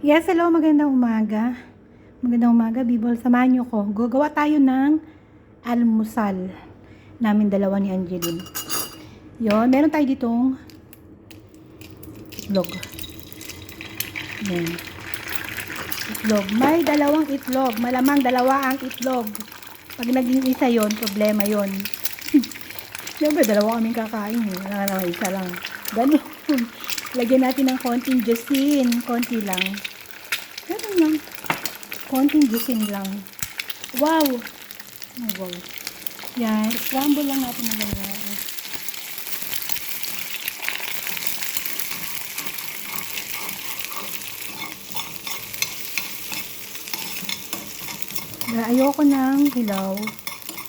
Yes, hello, magandang umaga. Magandang umaga, Bibol. Samahan niyo ko. Gagawa tayo ng almusal namin dalawa ni Angeline. Yon, meron tayo ditong itlog. Yan. Itlog. May dalawang itlog. Malamang dalawa ang itlog. Pag naging isa yon, problema yon. Siyempre, dalawa kaming kakain. Wala naman isa lang. Ganun. Lagyan natin ng konting juicing. Konti lang. Ganun lang. Konting juicing lang. Wow! Oh, wow. Yan. Scramble lang natin ng ganyan. Ayoko ng hilaw.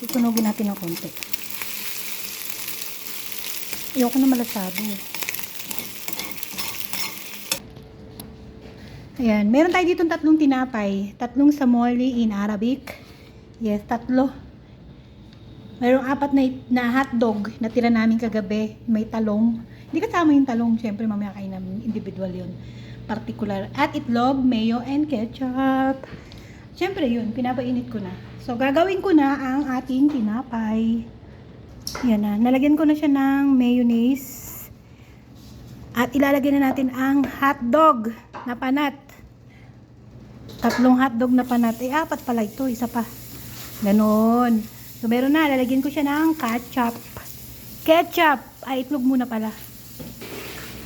Tutunogin natin ng konti. Ayoko na malasado. Ayan. Meron tayo ditong tatlong tinapay. Tatlong samoli in Arabic. Yes, tatlo. Mayroong apat na hotdog na tira namin kagabi. May talong. Hindi kasama yung talong. Siyempre, mamaya kain namin. Individual yun. Particular. At itlog, mayo, and ketchup. Siyempre yun. Pinapainit ko na. So, gagawin ko na ang ating tinapay. Yan na. Nalagyan ko na siya ng mayonnaise. At ilalagay na natin ang hotdog na panat. Tatlong hotdog na panat. Apat pala ito. Isa pa. Ganon. So, meron na. Lalagyan ko siya ng ketchup. Ketchup. Ay, itlog muna pala.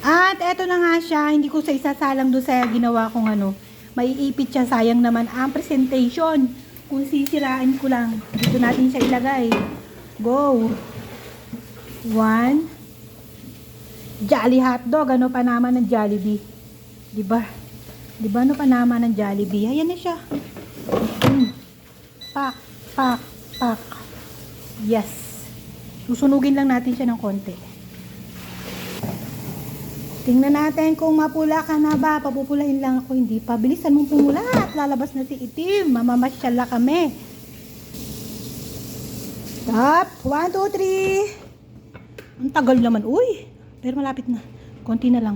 At eto na nga siya. Hindi ko sa isasalang doon sa ginawa kong ano. Maiipit siya. Sayang naman ang presentation. Kung sisiraan ko lang. Dito natin siya ilagay. Go. 1. Jolly hotdog. Ano pa naman ng Jollibee? Diba? Diba ano pa naman ng Jollibee? Ayan na siya. Pak, pak, pak. Yes. Susunugin lang natin siya ng konti. Tingnan natin kung mapula ka na ba. Papupulain lang ako. Hindi pa. Bilisan mong pumula at lalabas na si itim. Mamamasyala kami. Stop. 1, 2, 3. Ang tagal naman. Uy. Pero malapit na. Konti na lang.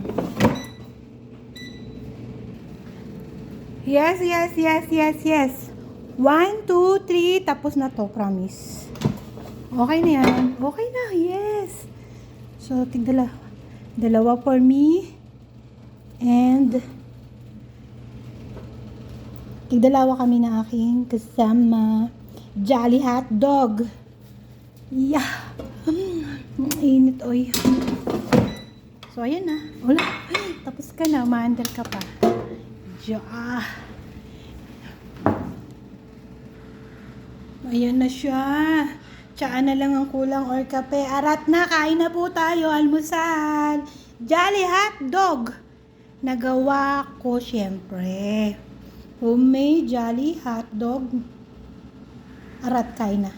Yes, yes, yes, yes, yes. 1, 2, 3. Tapos na to. Promise. Okay na yan. Okay na. Yes. So, tigdala. Dalawa for me. And tigdalawa kami na aking kasama. Jolly hotdog. Yeah. Init, oy. So, ayan na. Wala. Tapos ka na. Maandar ka pa. Yeah. Ayan na siya. Tsaka na lang ang kulang or kape. Arat na. Kain na po tayo. Almusal. Jolly hotdog. Nagawa ko syempre. Homemade jolly hotdog. Arat, kain na.